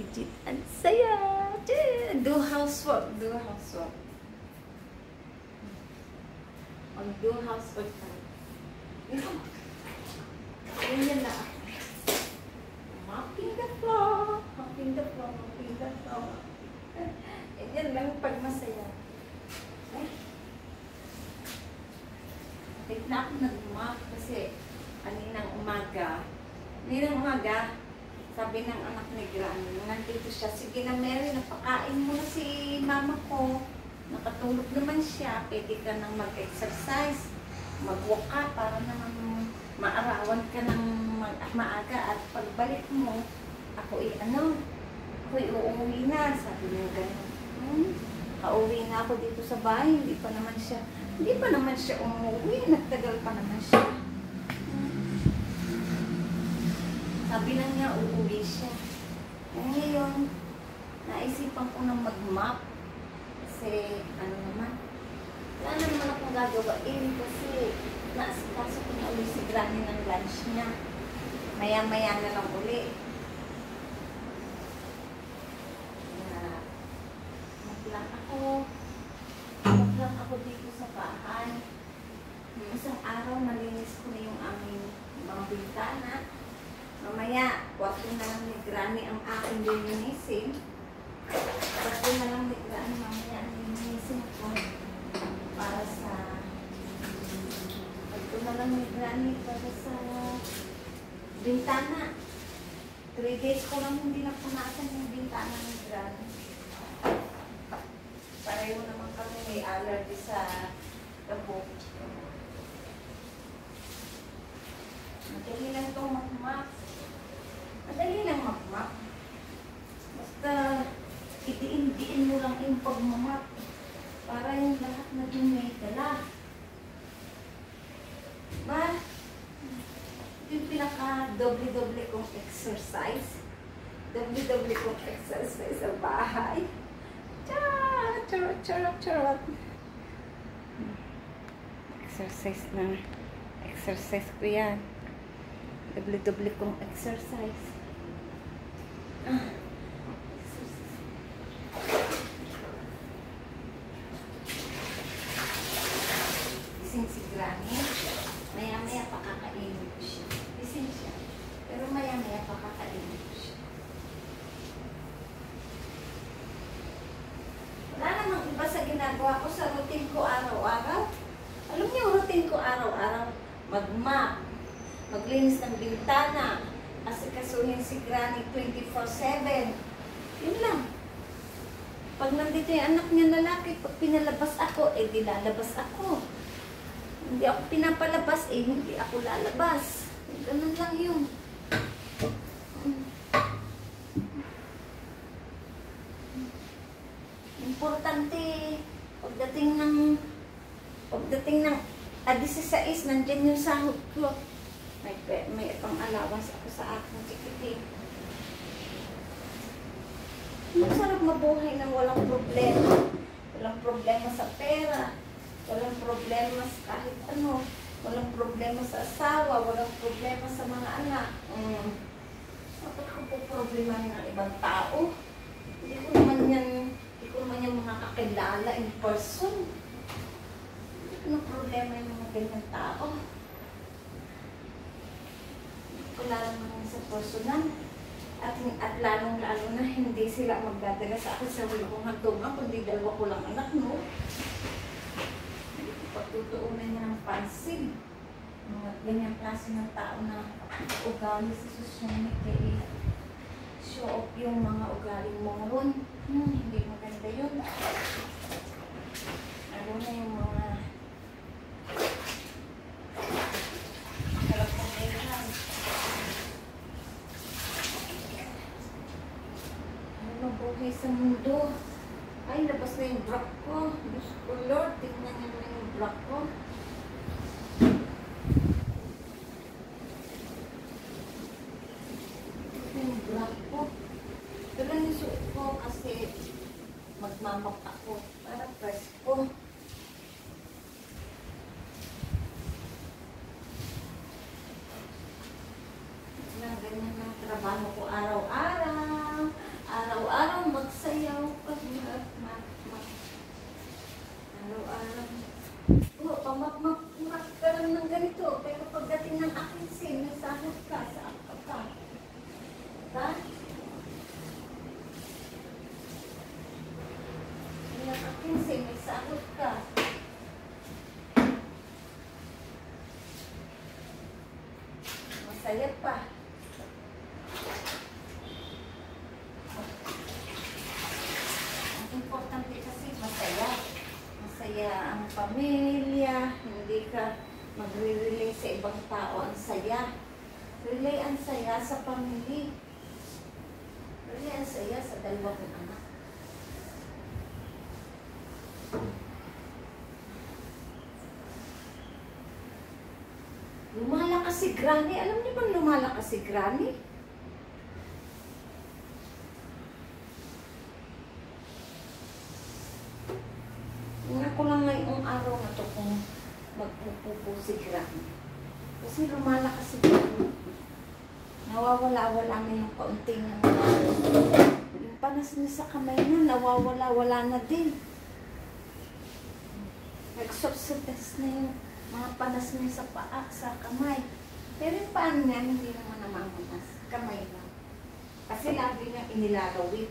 legit. Ang saya! Do housework. Do housework. Mag-do housework tayo. Ganyan na ako. Mopping the floor. Mopping the floor. Mopping the floor. Ganyan lang pag masaya. Ay. Take na ako nag-mop kasi kaninang umaga, sabi ng anak ni Gran, nandito siya, sige na Mary, napakain mo na si mama ko. Nakatulog naman siya, pwede ka nang mag-exercise, mag-walk ka para naman maarawan ka ng maaga at pagbalik mo, ako'y uuwi na, sabi niya gano'n. Pauwi na ako dito sa bahay, hindi pa naman siya umuwi, nagtagal pa naman siya. Sabi na niya, uuwi siya. Ngayon, naisipan ko nang mag-mop. Kasi, wala naman akong gagawain kasi naasikaso ko na uli si Granny ng lunch niya. Maya-maya na lang uli. Mag-lang ako dito sa bahay. Isang araw, malinis ko na yung aming mga bintana. Mamaya, kwarto na lang ni Granny ang aking lilinisin. Kwarto na lang ni Granny, mamaya ang lilinisin ko. Para sa... Kwarto na lang ni Granny para sa... bintana. 3 days ko lang hindi napunasan yung bintana ni Granny. Pareho naman kami may allergy sa dabo. Madali lang itong mag-mop. Madali lang mag-mop. Basta itiin-diin mo lang yung pag-mop para yung lahat na dumi dala. Diba? Yung pinaka-doble-doble kong exercise. Doble-doble kong exercise sa bahay. Charot. Exercise ko yan. Doble-doble kong exercise. Gising si Granny. Maya-maya pa kakainin ko siya. Gising siya. Pero maya-maya pa kakainin ko siya. Wala namang iba sa ginagawa ko sa routine ko araw-araw. Alam niyo, routine ko araw-araw, mag-mop, maglinis ng bintana, asikasuhin si Granny 24/7. Yun lang. Pag nandito yung anak niya lalaki, pag pinalabas ako, di lalabas ako. Hindi ako pinapalabas, hindi ako lalabas. Ganun lang yun. Importante, pagdating ng 16, nandiyan yung sahod ko. May pang-allowance ako sa aking chikiting. Masarap mabuhay ng walang problema. Walang problema sa pera. Walang problema sa kahit ano. Walang problema sa asawa. Walang problema sa mga anak. Bakit ko po problema ng ibang tao? Hindi ko naman yung mga kakilala in person. Hindi ko na problema yung mga ganyang tao. Hindi ko naman sa personal. At lalong-lalo na hindi sila magdadala sa akin sa hulong hantungan, kundi dalawa ko lang anak, no? Hindi ko pagtutuunan niya ng pansin. Mga ganyang klase ng tao na ugali sa social media. Show off yung mga ugaling moron. Hindi maganda yun. Ano na yung mga kalapamehan. Ano mabuhay sa mundo? Ay, labas na yung bra ko. Diyos ko, Lord, tingnan niyo na yung bra ko. Yung bra ko. Ito lang yung suot ko kasi magmamak ako para fresh ko. Ganyan ang trabaho ko araw-araw. masaya pa. Ang importante kasi masaya. Masaya ang pamilya, hindi ka magre-relay sa ibang tao ang saya. Relay ang saya sa pamilya. Relay ang saya sa dalawang anak. Lumalakas si Granny. Alam niyo bang lumalakas si Granny? Nga ko lang ngayong araw na to kung magpupupo si Granny. Kasi lumalakas si Granny. Nawawala-wala na yung kaunting yung panas niya sa kamay na, nawawala-wala na din. Nag-subsidize na yung mga panas niya sa paa, sa kamay. Pero yung paan niya, hindi naman namamanas. Kamay lang. Kasi lagi niya inilalawit.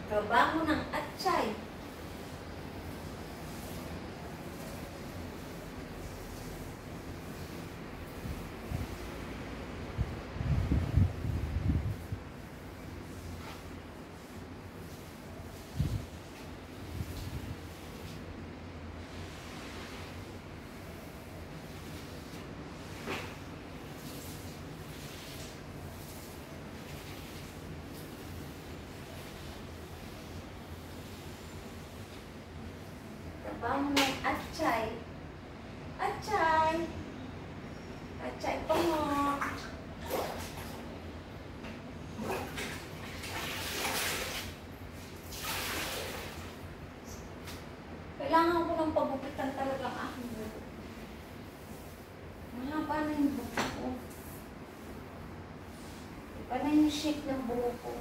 Trabaho ng atsay. Trabaho ng atsay. Atsay. Atsay pa mo. Kailangan ko ng pagupitan talaga ang aking buhok. Mahaba na yung buhok ko. Iba na yung shape ng buhok ko.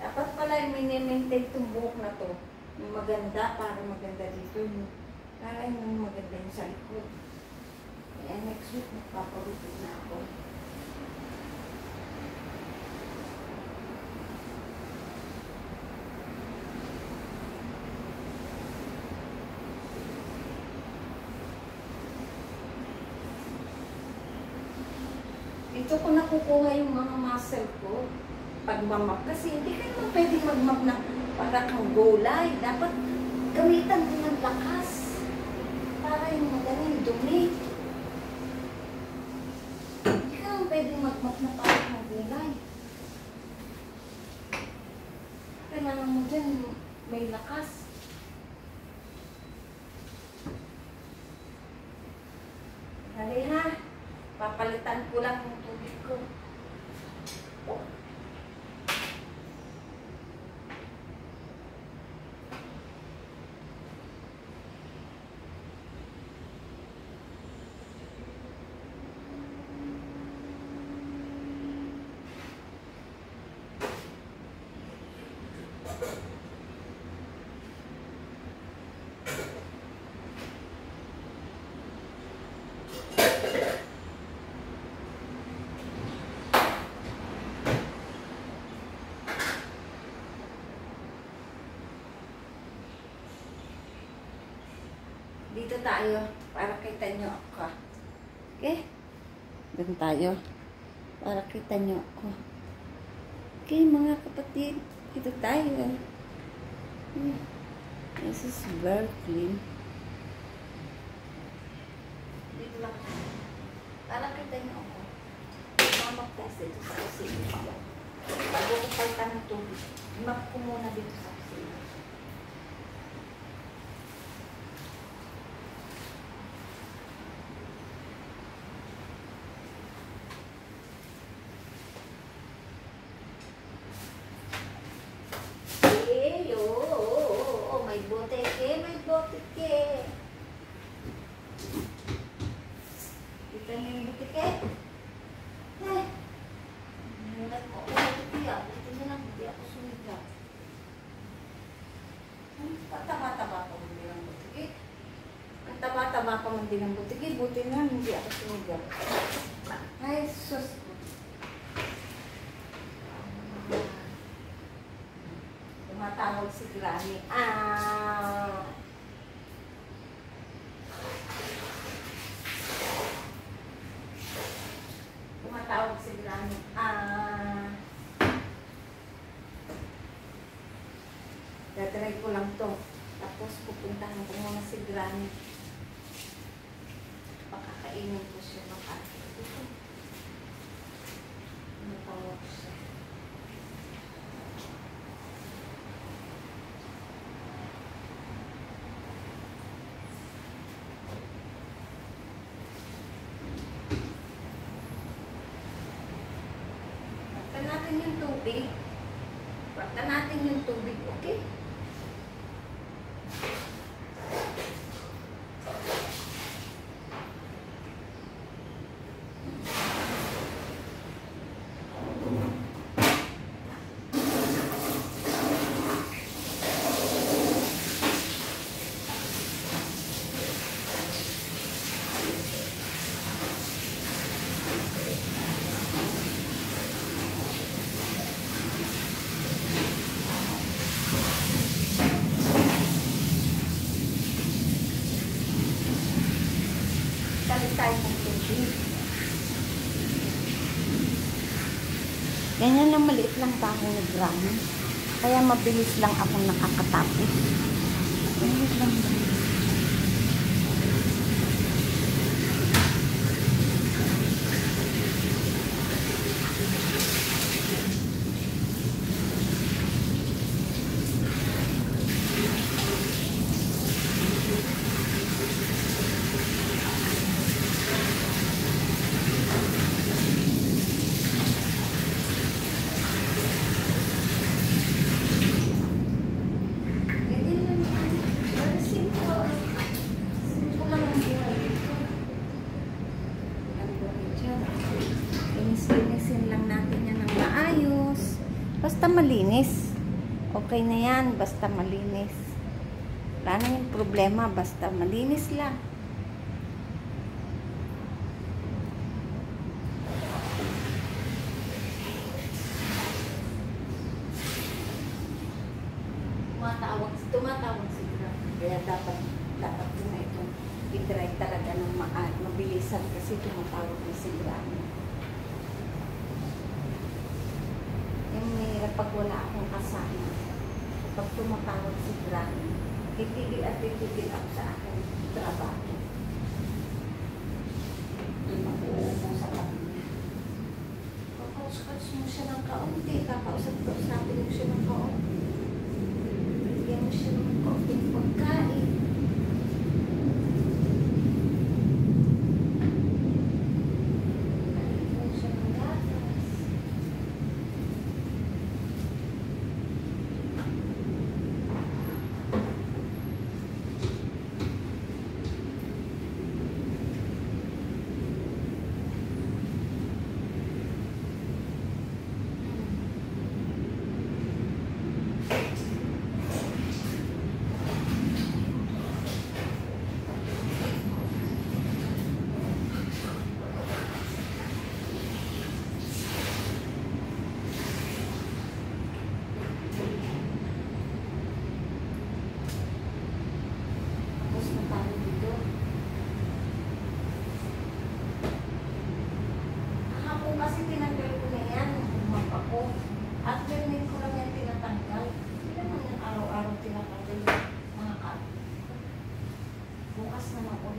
Dapat pala mini-maintain itong buhok na to. Yung maganda, para maganda dito. Para yung maganda yung sa likod. Kaya next week, magpapagupit na ako. Dito ko nakukuha yung mga muscle ko. Pagmamap. Kasi hindi ka naman pwede magmap na para kang gulay. Dapat gamitan din ng lakas. Para yung magaling dumi. Hindi ka naman pwede magmap na para kang gulay. Kailangan mo dyan may lakas. Hali ha. Papalitan ko lang yung tubig ko. Dito tayo, para kita nyo ako. Okay? Doon tayo, para kita nyo ako. Okay, mga kapatid, dito tayo. This is very clean. Dito lang. Para kita nyo ako. Mamagtas dito sa kusina. Bago ko palta ng tubig, map ko muna dito sa kusina. May botike. Kita niyo yung botike? Ang taba-taba pa man din ang butiki. Ang taba-taba pa man din ang butiki. Buti na hindi ako sinigaw. Ay, sus. Tumatawag si Granny. Tumatawag si Granny. Dadry ko lang to. Tapos pupuntahan ko muna si Granny. Pakakainin ko siya ng ate. Tumatawag siya. Baktan natin yung tubig. Baktan natin yung tubig, okay? Tayo ng tubig. Ganyan lang, maliit lang bahay ni Granny. Kaya mabilis lang akong nakakatapos. Maliit lang ba? Linisin lang natin yan ng maayos. Basta malinis. Okay na yan, basta malinis. Wala na yung problema, basta malinis lang. Tumatawag si Granny. Kaya dapat ko na itong i-dry talaga ng mabilisan kasi tumatawag na si Granny. Yung mahirap pag wala akong kasama. Pag tumatawag si Granny, titigil at titigil ako sa aking trabaho. Mag-uupo sa kabila. Kakausap mo siya ng kaunti. Kakausapin mo siya ng kaunti. Bigyan mo siya ng kaunting pagkain.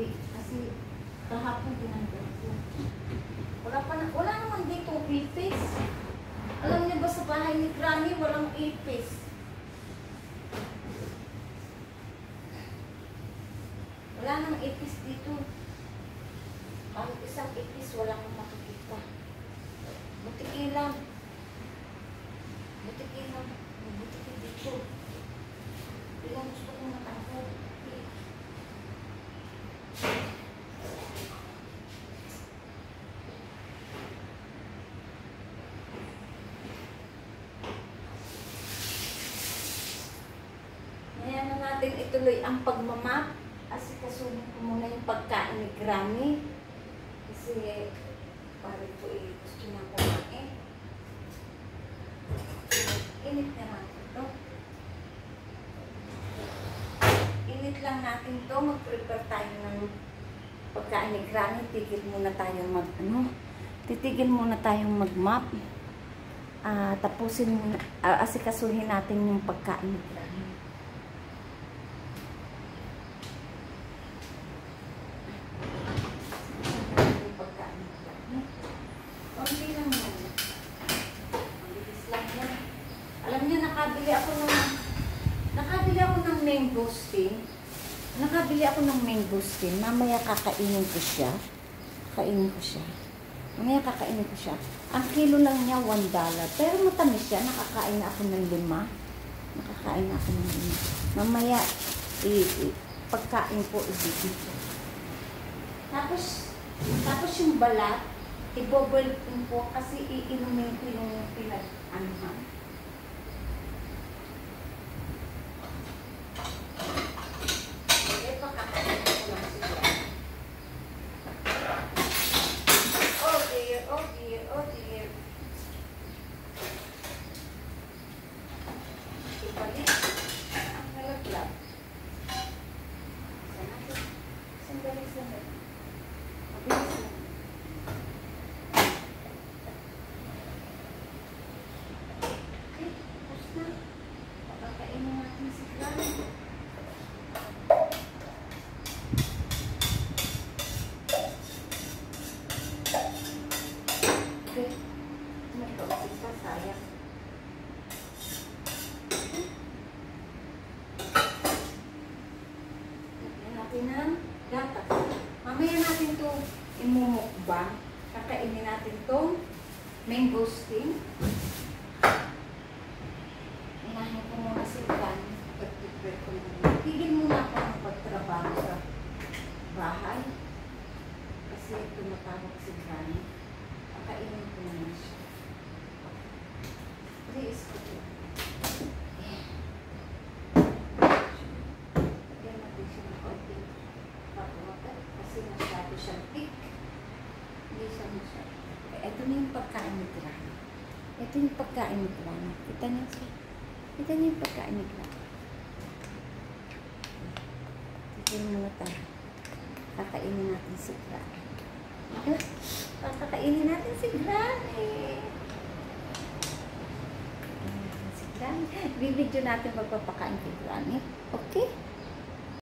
Kasi kahapon tinanggal ko. Wala naman dito ipis. Alam niyo ba sa bahay ni Granny walang ipis? Wala nang ipis dito. Ang isang ipis wala kang makikita. Butiki lang. Butiki lang. Butiki dito. Ilang gusto kong matako. natin ituloy ang pagmamap. Asikasuhin ko muna yung pagkain ni Granny. Kasi, pare ko gusto niya kumain. Init na natin ito. Init lang natin ito. Mag-prepare tayo ng pagkain ni Granny. Titigil muna tayong mag-map. Tapusin muna, asikasuhin natin yung pagkain ni Granny. Konti lang yan. Mabilis lang yan. Alam niyo, nakabili ako ng mangosteen. Mamaya kakainin ko siya. Ang kilo lang niya, $1. Pero matamis siya. Nakakain na ako ng 5. Mamaya, pagkain ko, ibigin ko. Tapos yung balat, i-boil ko kasi iinumin ko yung pinag-anuhan. Pakakain ko lang siya. Oh dear. Ibalik. Ang nalaglag. Sandali. Mabilis lang. Tapos na. Pakakainin natin si Granny. Okay. Sayang. Lagyan natin ng gatas. Mamaya natin ito imumukbang. Kakainin natin itong mangosteen. Inahin ko muna si Granny. Pag-prepare ko muna. Tigil muna ako ng pagtrabaho sa bahay. Kasi tumatawag si Granny. Kakainin ko muna siya. Please, okay. Lagyan natin siya ng konting water kasi masyado siyang thick. Hindi siya masyado. Okay, ito na yung pagkain ni Granny. Kita niyo yung pagkain ni Granny. Tigil muna tayo. Kakainin natin si Granny. Kakainin natin si Granny. Bibidyo natin magpapakain kay Granny. Okay?